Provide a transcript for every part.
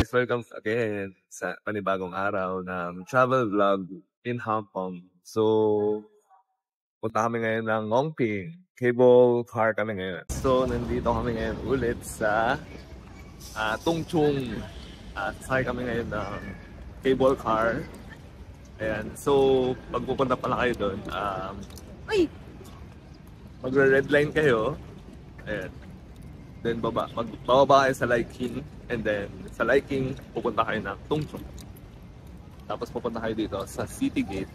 guys, welcome again sa panibagong araw ng travel vlog in Hong Kong. So, punta kami ngayon ng Ngongping. Cable car kami ngayon. So, nandito kami ngayon ulit sa Tung Chung. Sakay kami ngayon ng cable car. Ayan. So, pag pupunta pala kayo doon, magre-red line kayo. Ayan. Then bababa kayo sa Liking, and then sa Liking pupunta kayo ng Tung Chung. Tapos pupunta kayo dito sa City Gate.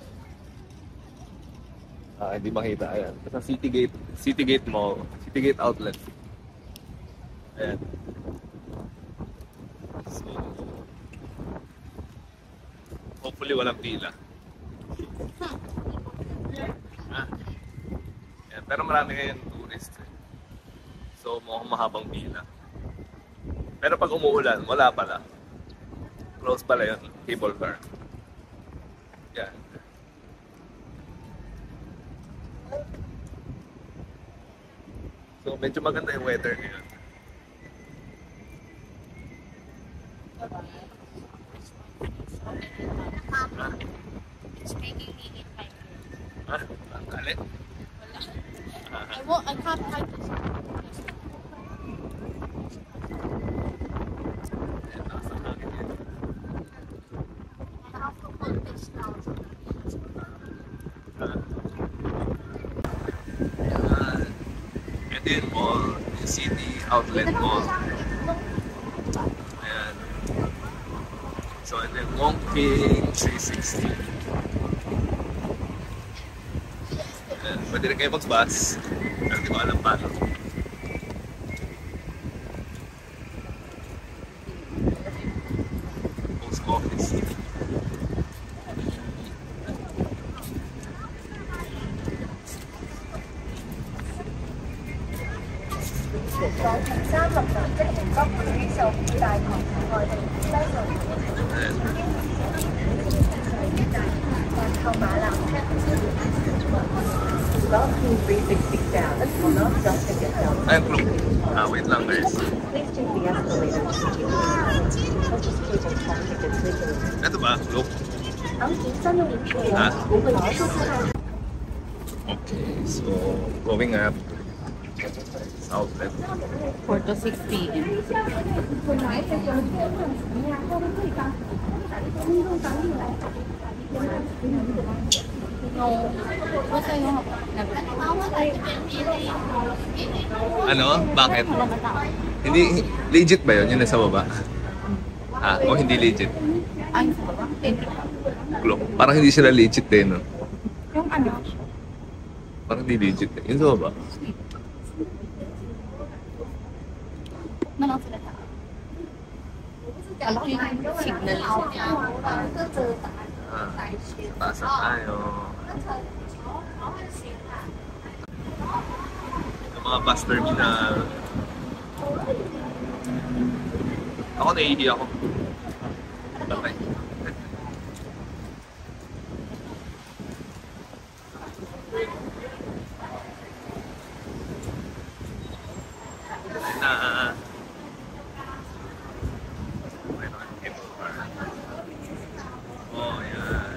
Hindi makita, ayan. Sa City Gate Mall, City Gate Outlet. Ayan. So, hopefully walang pila. Ayan. Pero marami ngayon tourist. So, mukhang mahabang pila. Pero pag umuulan, wala pala. Close pala yun, cable car. Yan. So, medyo maganda yung weather ngayon. Ang galit. I can't find this. Ito yung mall, yung City Outlet Mall. Ayan. So, ito yung Ngongping 360. Ayan. Pwede rin kayo mag-bus. Pero di ko alam paano. Post office. Ayun, club. Wait lang guys. Ito ba? Club? Okay, so going up. Outlet. 4 to 6 p.m. Ano? Bakit? Hindi legit ba yun? Yung nasa baba? O hindi legit? Ay, sa baba? Parang hindi sila legit eh, no? Yung ano? Parang hindi legit eh. Yung sa baba? Nalang sila tayo. Alam ko yung signal niya. Taas na tayo. Yung mga bus terminal. Ako naiihi ako. Patay. Oh, yan.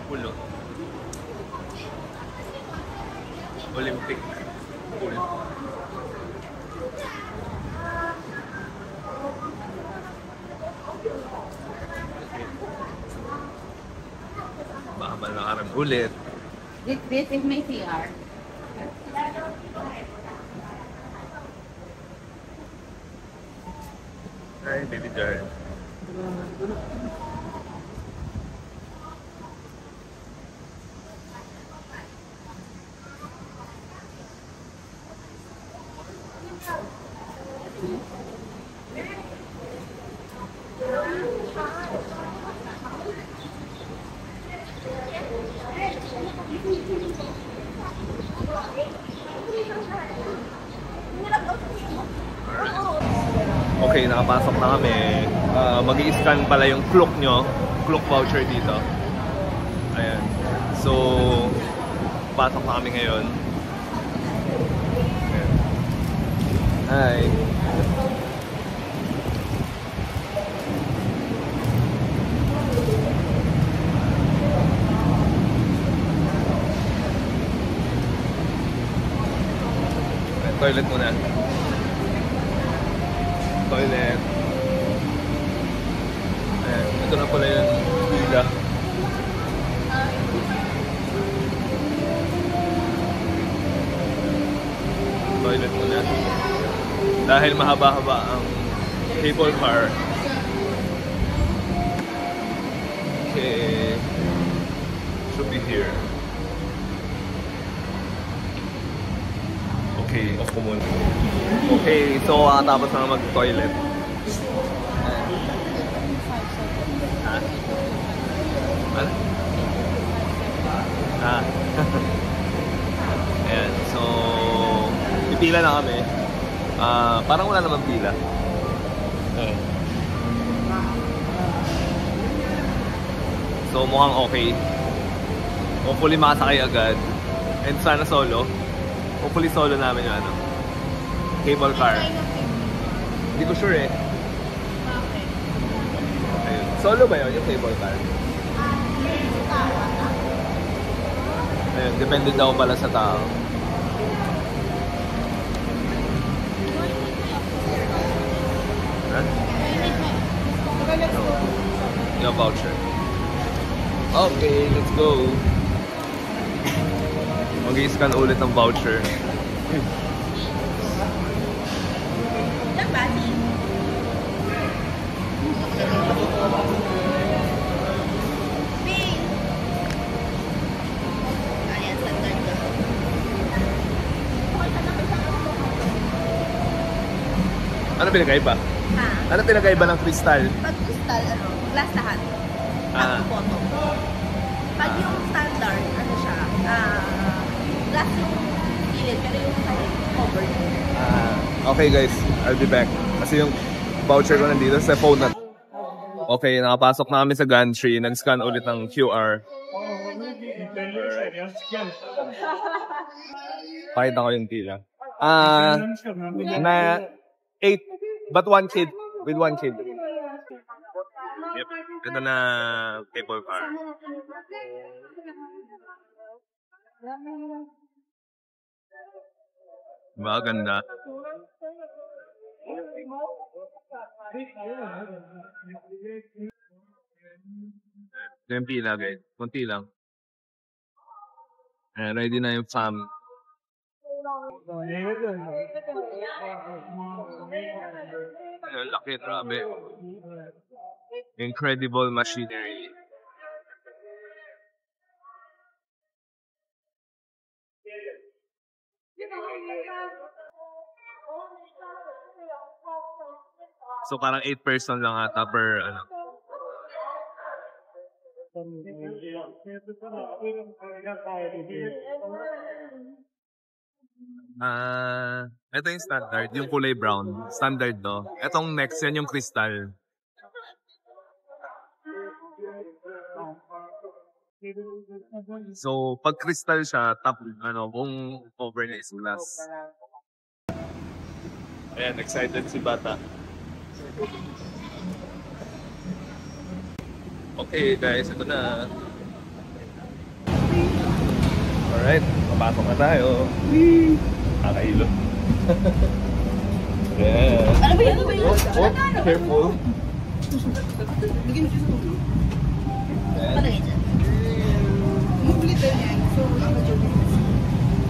Pulo. Olympic pool. Baka malakaran ulit. This is my CR. Hi, baby girl. Okay, nakapasok na kami. Mag-i-scan pala yung Klook nyo. Klook voucher dito. Ayan. So, pasok na kami ngayon. Ayan. Hi. Toilet muna. Toilet. Ayan, ito na pala yung pila. Toilet muna. Dahil mahaba-haba ang cable car. Okay. Should be here. Okay, off ko muna. Okay, so tapos na mag-toilet. Ha? Ano? Ah. Ayan, so pipila na kami. Parang wala namang pila. Ayan. So mukhang okay. Hopefully makasakay agad. And sana solo. Hopefully solo namin yung ano, cable car. Hindi ko sure eh. Ayun. Solo ba yun yung cable car? Ayun, depende daw pala sa tao. Huh? No. Yung voucher. Okay, let's go. Mag-i-scan ulit ng voucher. Ano pinagkaiba? Ano pinagkaiba ng kristal? Pag crystal, glass lahat. Ang photo. Pag yung standard, ano siya, glass yung gilid, pero yung cover. Okay guys, I'll be back. Kasi yung voucher ko nandito sa phone na. Okay, nakapasok na kami sa gantry. Nag-scan ulit ng QR. Pakita ko yung tila. Na 8, but 1 kid. With 1 kid. Yep, ito na cable car. Maganda. Ito yung pila guys. Kunti lang. Ready na yung fam. Laki, grabe. Incredible machinery. So parang 8 person lang ata per ano. Ito yung standard, yung kulay brown. Standard no. Etong next yan yung crystal. So pag crystal siya, top ano, kung cover niya is glass. Ayan, excited si Bata. Okay guys, ito na. Alright, papasok na tayo. Kakailo. Yeah. Ano ba yun? Oh, careful.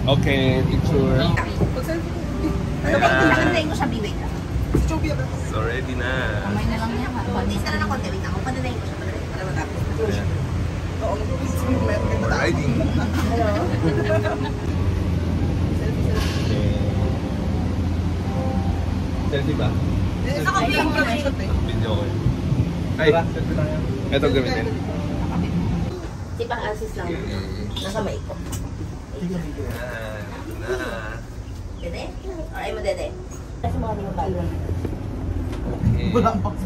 Okay, picture. Papandayin ko siya, bibig ka. So ready na. Kamay na lang niya. Konti ka na ng konti. Wait lang. Papandayin ko siya. Para matapos. Riding. Selfie ba? Ako Video ko. Ay, ito gamitin. Si pang-assist lang. Nasa may ko. Dede? Ay mo dede. Kasi mga hindi mo tayo. Okay. Wala akong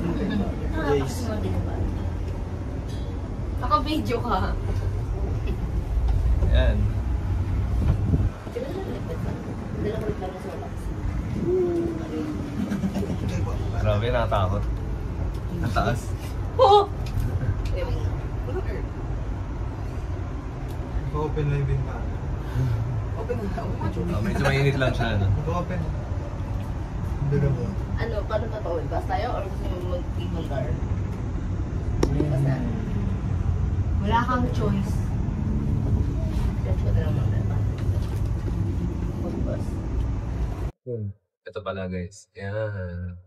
Yes. Naka-video ka. Ayan. Grabe, nakatakot. Ang taas. Oo! Open na yung bintana. Medyo mainit lang siya. Ano? Open. Hindi mo. Ano, paano tatawid? Basta tayo or gusto mo mag-ibang car? Basta. Wala kang choice. Search ko na lang mga mag-bus. Ito pala guys. Yan.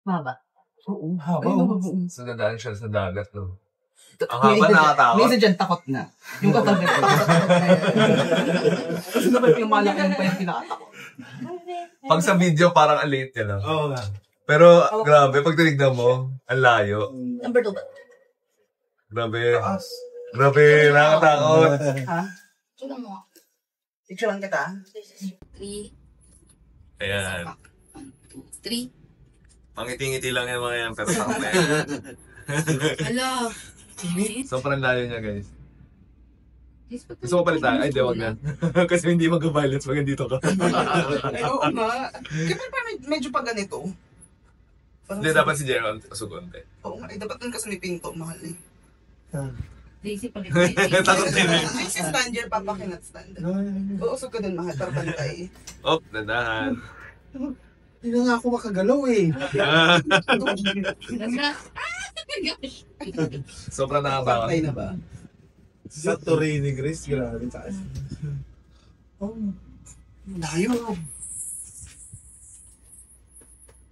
Maba. Oo, haba. So, nadaan siya sa dagat, no? Ang haba nakatakot. May isa dyan takot na. Yung katabi ko. Kasi naman yung malaking pa yung pinakatakot. Pag sa video, parang ang late yan. Oo nga. Pero, grabe, pag tinignan mo, ang layo. Number 2 ba? Grabe. Grabe, nakatakot. Ha? Tingnan mo. Picture lang kita. 3, Ayan. 3. Mangiti-ngiti lang yan mga yan, pero takot na yan. Hello. Sobrang layo niya, guys. Gusto mo palitan? Ay, di, wag na. Kasi hindi mag-violence pag nandito ka. Ay, oo nga. Kaya parang medyo pa ganito. Hindi, dapat si Gerald Sugonte. Oo nga. Dapat nun kasi may pinto, mahal eh. Daisy pala. Takot din eh. Ay, si Stanger, papa kinat stand. Uusog ka dun, mahal. Tarbantay. Oh, dandahan. Hindi na nga ako makagalaw eh. Sobrang nakatakot. Tarbantay na ba? Sa Torrini, Grace, grabe taas. Oh, layo.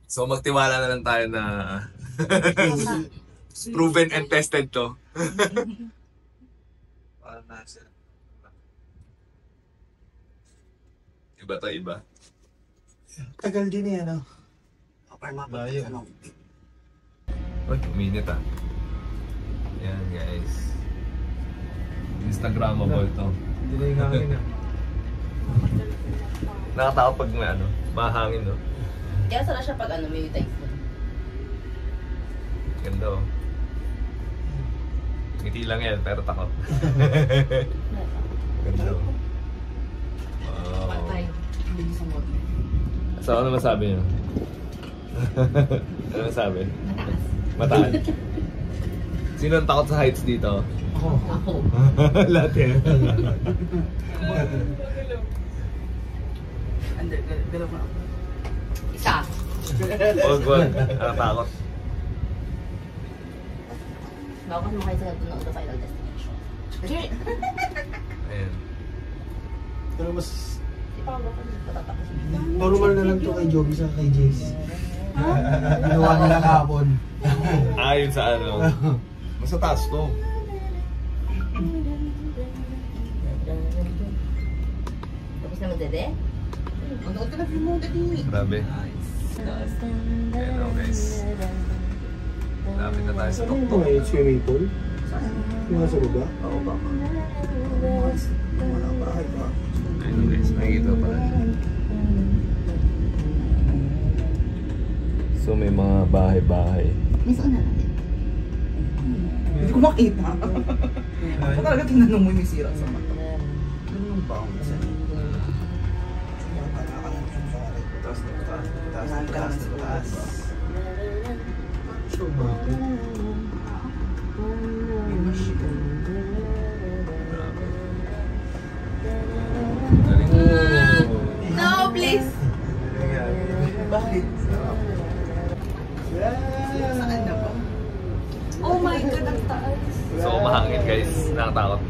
So, magtiwala na lang tayo na proven and tested to. Parang nasa. Iba to, iba. Tagal din eh, ano? Parang Layo. Uy, minute ah. Yan guys. Instagrammable to. Hindi na yung hangin ah. Nakatakot pag may ano, mahangin no. Kaya sana siya pag ano, may typhoon. Ganda oh. Ngiti lang yan, pero takot. Ganda oh. Wow. Patay. Hindi sa mood. So ano masabi niyo? Ano masabi? Mataas. Mataan. Sino ang takot sa heights dito? Ako. Lahat yan. Under, dalawa na ako. Isa. Wag. Ang takot. Bago kasi makaisa na doon ang final destination. Ayan. Pero mas Di pa ako patatapos. normal na lang to kay Joby sa kay Jace. Ginawa nila kahapon. Ayon sa ano. Mas sa taas to. Tapos na magdede? Ang takot ka na film mo, dali. Grabe. Ayan o guys. Lapit na tayo sa Ano tuktok. ba yung swimming pool? Yung nasa baba? Oo ba? Wala pa. Ay ba? Ayun o guys, nakikita pa rin. So may mga bahay-bahay. Miss na natin. Hindi ko makita. Ako talaga tinanong mo yung sira sa mata. Ano yung bounce? Taas. So bakit? May machine. Galing. No, please! Bakit? Saan na ba? Oh my God, ang taas. So mahangin guys, nakatakot.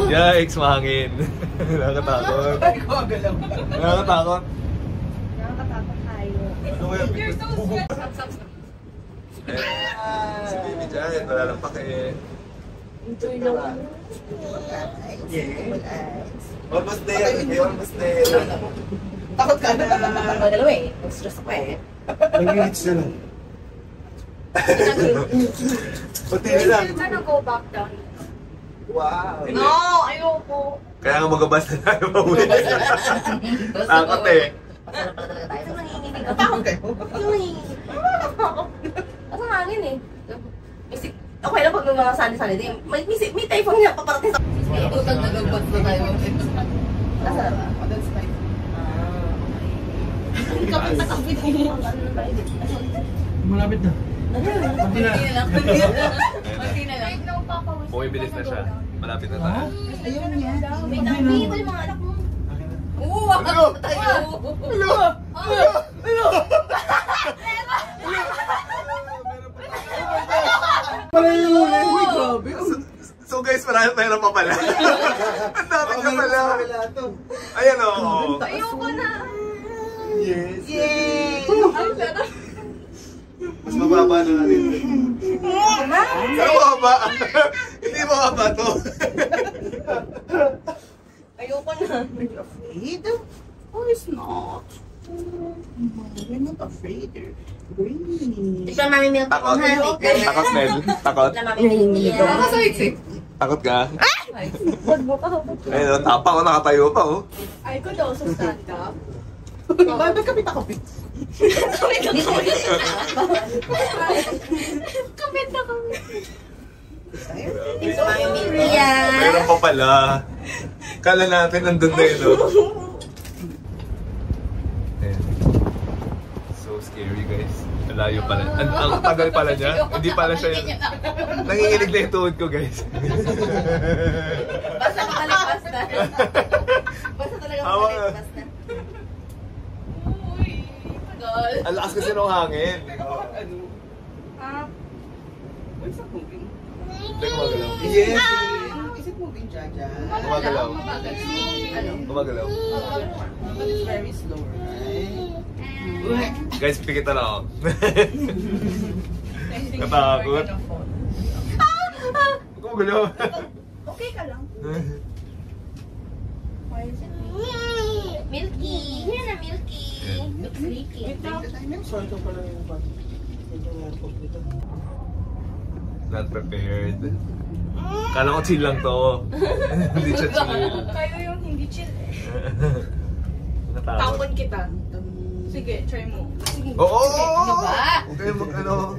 Yikes, mahangin. Nakatakot. Ay, ko agalaw. Nakatakot. Nakakatakot tayo. Ano kaya? You're so sweet. Si baby dyan, wala lang pake. Enjoy lang. Almost there. Almost there. Takot ka na. Magalaw eh. Mag-stress ako eh. Nag-reach na lang. Pati na lang. Gonna go back down. Wow. No, ayoko. Kaya nga magabas na tayo mauwi. Takot eh. Masarap pala talaga tayo. Takot kayo. Yung nanginginig Asa hangin eh. Okay lang pag may mga sani-sani din. May typhoon nga paparating sa... Utang na lagbat na tayo. Asa ba? That's fine. Malapit na. Kunti na lang. Okay, bilis na siya. Malapit na tayo. Ayun niya. May dami. Ito yung mga anak mo. Oo, tayo. Para yun! Uy, grabe. So guys, meron pa pala. Ang dami ka pala. Wala to. Ayan o. Ayoko na. Yes. Yay! Mas mababa na natin. Pero mababa. Hindi mababa to. Ayoko na. Are you afraid? Oh, it's not. We're not afraid. Really. Ito mami milk ko Takot. ha. Takot, Nel. Takot. Ito mami milk ko. Takot ka? Wag mo ka. Ayun, tapa ko. Nakatayo pa oh. Ay ko daw sa stand up. Ba't kami takapit? Comment na kami. Ito mami milk yan. Meron pa pala. Kala natin nandun na yun oh. Ayan. So scary guys. Malayo pala. Ang tagal pala niya. Hindi pala siya yun. Nanginginig na yung tuhod ko guys. Basta makaligpas na. Basta talaga Hawa ka. makaligpas na. Uy, tagal. Ang lakas kasi ng hangin. What's up moving? Hindi gumagalaw. Yes! Is it moving, Jaja? Gumagalaw. Ano? Gumagalaw. But it's very slow, right? Guys, pikit na lang ako. Natakot. Gumagalaw. Okay ka lang. Milky. Yan na, Milky. Milky. Sorry ko pala yung bag. Medyo lapok dito. Not prepared. Kala ko chill lang to. Hindi siya chill. Kayo yung hindi chill eh. Natakot. Takot kita. Sige, try mo. Oo! Ano ba? Huwag kayo mag ano.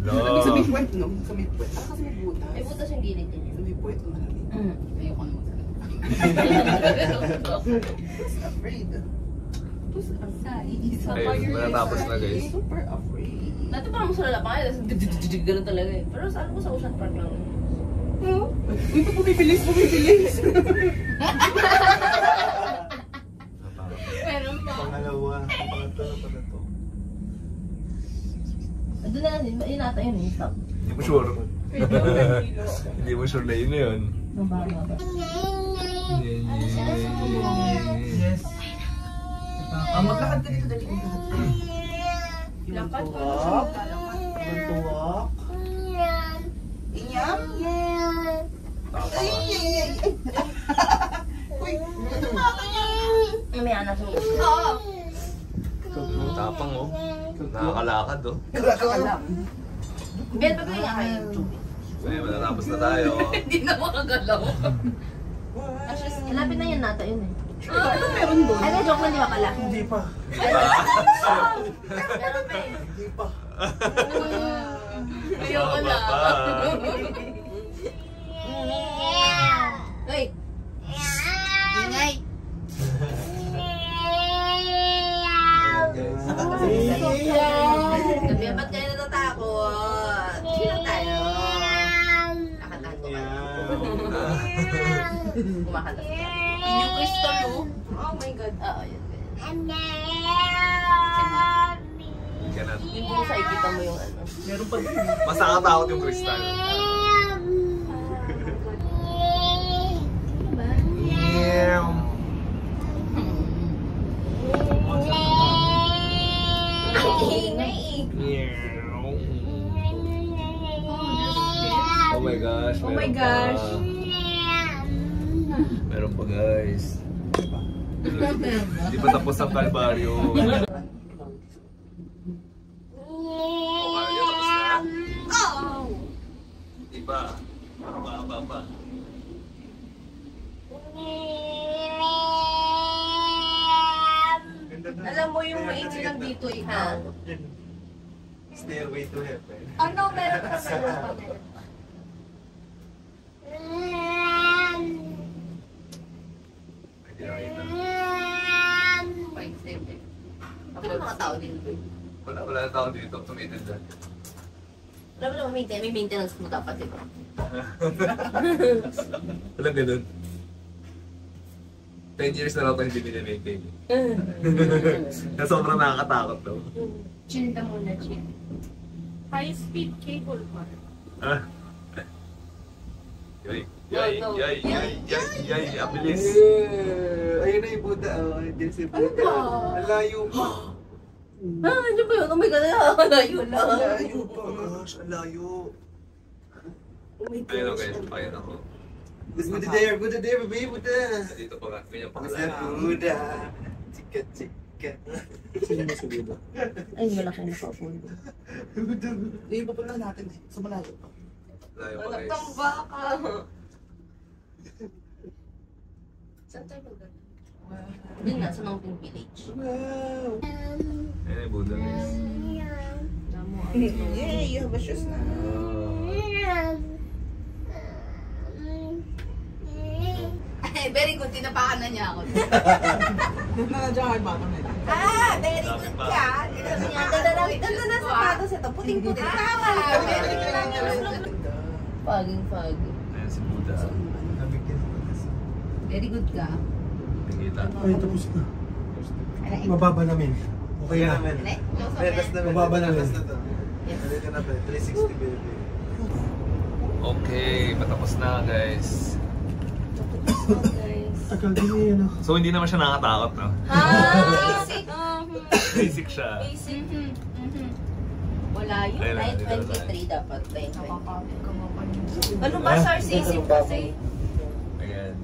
Sabi sa may puwet, no? Sa may puwet. Kasi may butas. May butas yung gilid din. Sa may puwet, malamig. Ayoko naman sa Who's afraid? Who's afraid? Ayun, matatapos na guys. Super afraid. Dati parang sa lalapan kasi gano'n talaga eh. Pero saan ko sa Ocean Park lang. Uy, pumipilis, pumipilis. Meron pa. Pangalawa. Pangatlo na pala to. Doon na yun, yun ata yun eh. Stop. Hindi mo sure. Hindi mo sure na yun na yun. Mababa ba? Yes. Maglakad ka dito, dali. Lakad pa Tuwak. Tuwak. Inyam. Ay, ay, ay. Uy, May anak sa mga. Oo. Tapang oh. Nakakalakad oh. Kalaka lang. Ben, pagkaya nga kayo. Ayun, matatapos na tayo. Hindi na makagalaw. Actually, lapit na yun nata yun eh. Ano meron doon? Ay, joke lang di ba pala? Hindi pa. Diba? Meron pa eh. Hindi pa. Ayoko na. Uy! Ingay! Sabi, ba't kayo natatakot? Sino tayo? Nakatahan ko kayo. Kumakanta. Yung crystal, no? Oh my God. Oo, yun. Ganun. Yung buong sa ikita mo yung ano. Meron pa din. Mas nakatakot yung kristal. Ingay eh. Oh my gosh. Oh my meron gosh. pa. Meron pa guys. Hindi pa tapos ang kalbaryo. Oh, kaya tapos na? Hindi pa. Pa. Alam mo to ikaw. Stairway to heaven. Ano, meron pa Ano mga tao dito? Wala na tao dito. Tumitin dyan. Alam mo naman, may maintenance mo dapat ito. Walang ganun. 10 years na lang ito hindi binimaintain. Na sobrang nakakatakot daw. Chill na muna, chill. High-speed cable car. Ah. Yay, abilis. Ayun na yung Buddha. Diyan si Buddha. Ang layo pa. Ano ba yun? Oh my God, nakakalayo na. Ang layo pa. Gosh, ang layo. Oh my Ayun gosh. guys, pakita ko. Buddha there, baby, Buddha. Dito pa nga, ganyan pa Kasi kalala. Buddha. Chika. Sino ba si Buddha? Ay, malaki na pa po. Iba pa lang natin eh. Sa malayo pa. Layo pa guys. Ang baka. Saan tayo maganda? Yun nga, sa Mountain Village. Wow. Ayun yung Buddha guys. Damo ang Yay, you have a shoes na. Very good, tinapakan na niya ako. Nandiyan ka bottom na yun. Very good ka. Ganda na sapatos ito. Puting-puting. Tama. Foging. Ayun si Buddha. Nabigyan ako kasi. Very good ka. Nakikita. Ay, tapos na. Mababa namin. Okay na. Mababa namin. Dito na 360 baby. Okay, patapos na guys. Tagal din yun. So hindi naman siya nakakatakot, no? Basic. Basic siya. Basic. Wala yun. Ayun lang, 923 dapat. 923. Nakakapit ka mo pa yun. Ano ba, sir? Sisip kasi. Again,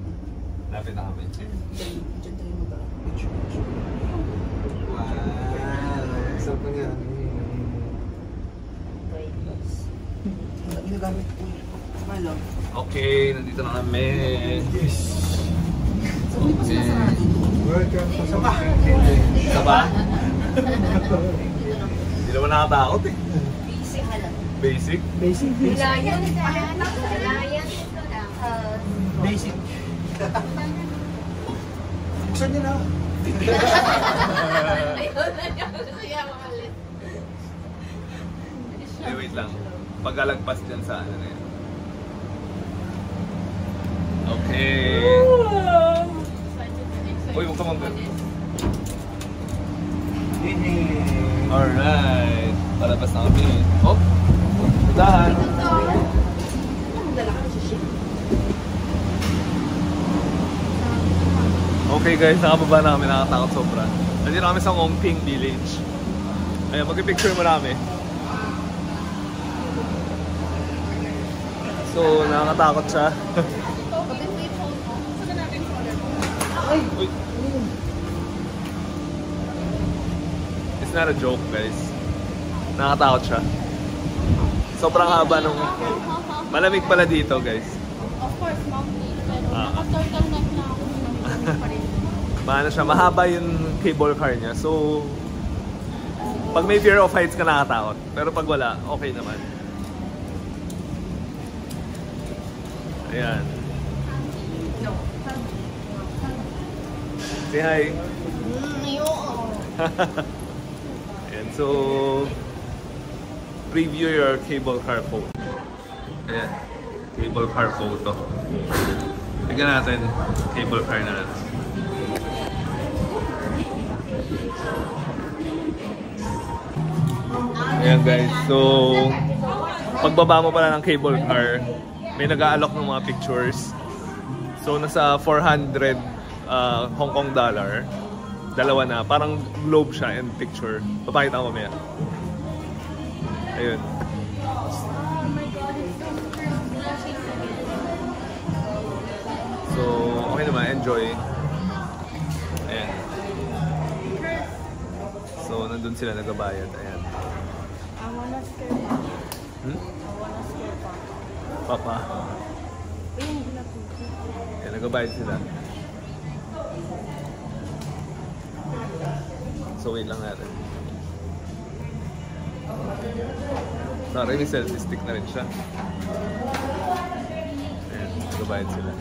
lapit na kami. Diyan tayo mag-picture. Wow. Saan pa nga? Ang ginagamit ko. Smile lang. Okay, nandito na kami. Sabi pa sila sa atin. Welcome to Sabah. Isa ba? Hindi naman nakakatakot eh. Basic halang. Basic. Basic. Layan. Basic. Buksan niyo na. Wait lang. Pagkalagpas dyan sa ano na yan. Okay. Uy, huwag ka mong Alright. Palabas na kami. Oh! Dahan. Okay guys, nakababa na kami. Nakatakot sobra. Nandito kami sa Ngongping Village. Ayan, mag-picture mo namin. So, nakakatakot siya. Uy. It's not a joke, guys. Nakakatakot siya. Sobrang haba nung... Malamig pala dito, guys. Of course, mountain. Pero naka-turtleneck na ako. Pa rin. Maano siya, mahaba yung cable car niya. So, pag may fear of heights ka nakakatakot. Pero pag wala, okay naman. Ayan. Say hi. Ayan, so preview your cable car photo. Ayan, cable car photo. Tignan natin, cable car na natin. Ayan guys, so pagbaba mo pala ng cable car, may nag-aalok ng mga pictures. So nasa 400 Hong Kong dollar. Dalawa na, parang globe siya and picture. Papakita ko mamaya. Ayun. So, okay naman, enjoy. Ayan. So, nandun sila nagbabayad. Ayan. I wanna scare Papa. Hmm? I wanna scare Papa. Papa. Ayun, ginapin. Ayan, nagbabayad sila. So, wait lang natin. Sorry, may selfie stick na rin siya. Ayan, nagbabayad sila.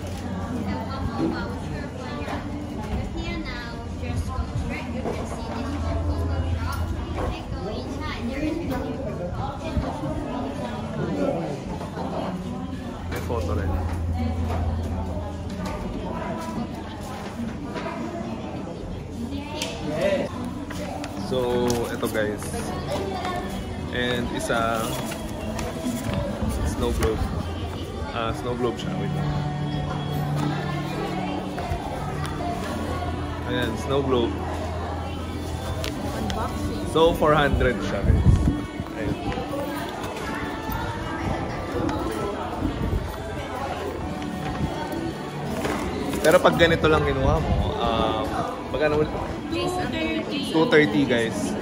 Here now, just go straight. You can see this Coca-Cola shop. And go inside. There is May photo rin. So, ito guys. And isa snow globe. Snow globe siya. Wait lang. Ayan, snow globe. So, 400 siya guys. Ayan. Pero pag ganito lang kinuha mo, magkano ulit? 230 guys.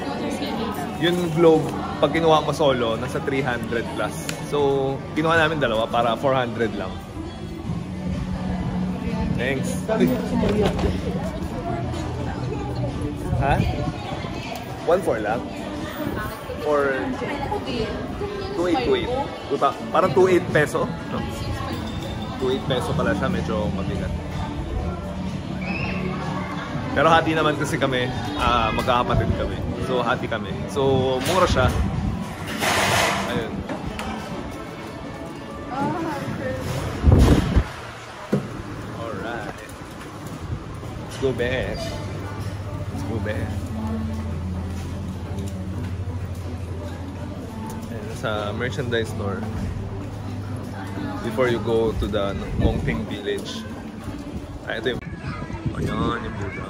Yung globe, pag kinuha mo solo, nasa 300 plus. So, kinuha namin dalawa para 400 lang. Thanks. Ha? 1.4 lang? Or 2.8? Parang 2.8 peso? No? 2.8 peso pala siya, medyo mabigat. Pero hati naman kasi kami, magkakapatid kami. So, hati kami. So, mura siya. Ayun. Alright. Let's go back. Let's go back. Ayun, sa merchandise store. Before you go to the Mongping village. Ay, ito yung... Ayan, yung Buddha.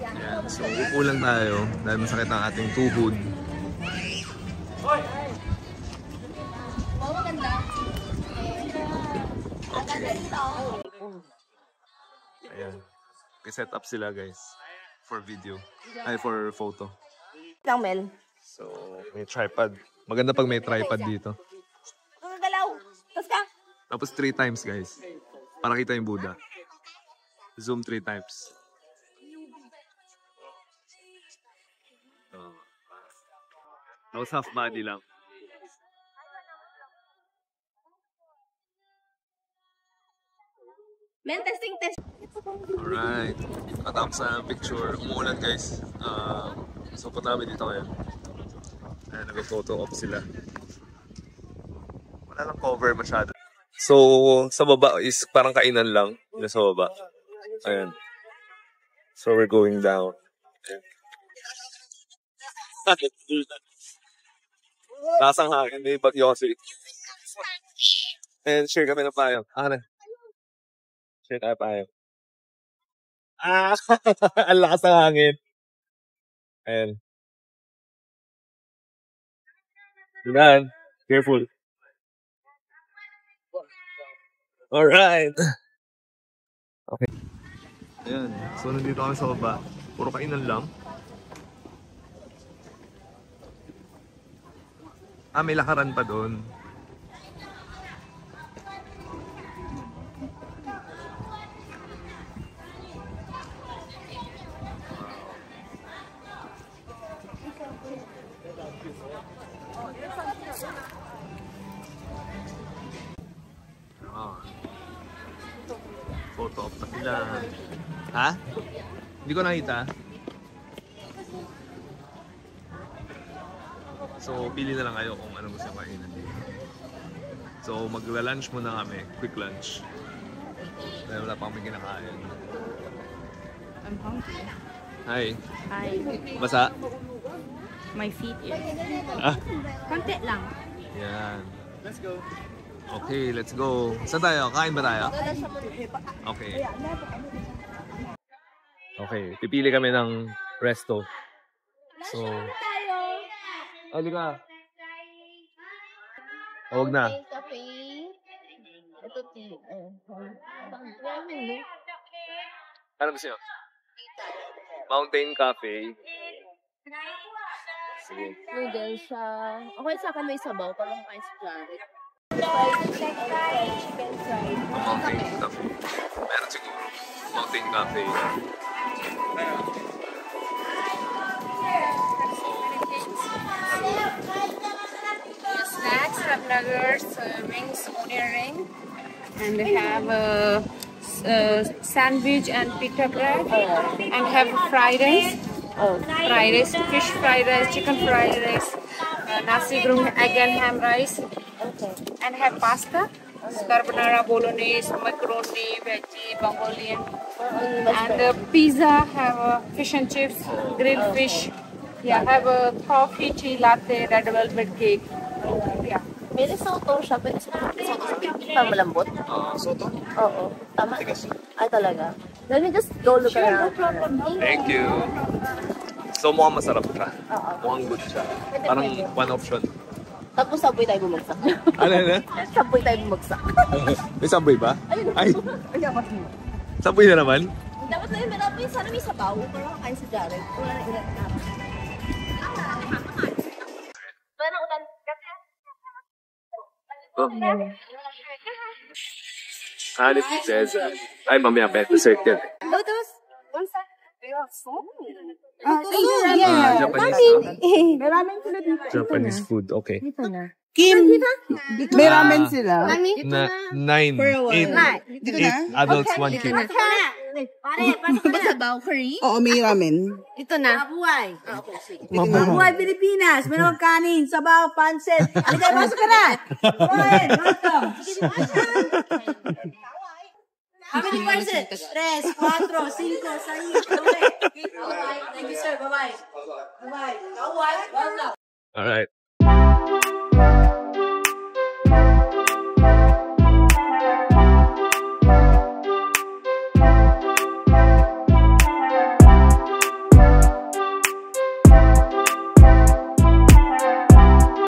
Ayan, so upo lang tayo dahil masakit ang ating tuhod. Okay. Ayan. I-set up sila guys for video. Ay, for photo. Lang, Mel. So, may tripod. Maganda pag may tripod dito. Galaw. Tapos ka. Tapos 3 times guys. Para kita yung Buddha. Zoom 3 times. Tapos half body lang. Mel, testing, test. Alright. Katapos sa picture. Umuulan guys. So, punta kami dito ngayon. Ayan, nag-photo op sila. Wala lang cover masyado. So, sa baba is parang kainan lang. Yung sa baba. Ayan. So, we're going down. Lasang hangin. May bagyosi. And share kami ng payong. Share tayo payong. Ang lakas ng hangin. Ayan. Diyan. Careful. Alright. Okay. Ayan. So, nandito kami sa baba. Puro kainan lang. May lakaran pa doon. Photo op pa sila. Ha? Hindi ko nakita. So, pili na lang kayo kung ano gusto kainan dito. So, magla-lunch muna kami. Quick lunch. Dahil wala pa kami kinakain. I'm hungry. Hi. Hi. Basa? My feet is. Ah. Konti lang. Yan. Let's go. Okay, let's go. Saan tayo? Kain ba tayo? Okay. Okay, pipili kami ng resto. So, halika. Huwag na. Cafe. Ito, Ano gusto nyo? Mountain Cafe. Sige. Noodles siya. Okay sa akin may sabaw. Parang ice claret. Mountain cafe. Meron siguro. Mountain cafe. Snacks have nuggets, rings, onion ring, and they have sandwich and pita bread, and have fried rice, fish fried rice, chicken fried rice, nasi goreng egg and ham rice, and have pasta, carbonara, bolognese, macaroni, veggie, Mongolian, and pizza, have fish and chips, grilled fish. Yeah, have a coffee, tea, latte, red velvet cake. Yeah. May risotto siya. Pwede siya parang malambot. Soto? Oo. Tama. Ay, talaga. Let me just go look around. Thank you. So, mukhang masarap siya. Mukhang good siya. Parang one option. Tapos sabay tayo bumagsak. Ano na? Sabay tayo bumagsak. May subway ba? Ay! Subway na naman? Dapat na yun, meron sana may sabaw. Pero kain sa Jared. Wala na ilan na. Wala na ulan. Hanip ni Cesar. Ay, mamaya pa. Dessert yan. Lotus, one side. Japanese food. Okay. Kim, may ramen sila. 9, 8 adults, 1 kid. Sabaw curry? Oo, may ramen. Ito na. Mabuhay. Mabuhay Pilipinas, meron kanin, sabaw, pansit. Halika, pasok ka na! Kumain, welcome! How many person? 3, 4, 5, 6, 7, 8. Thank you, sir. Bye-bye. Bye-bye. Bye-bye. Welcome. Alright.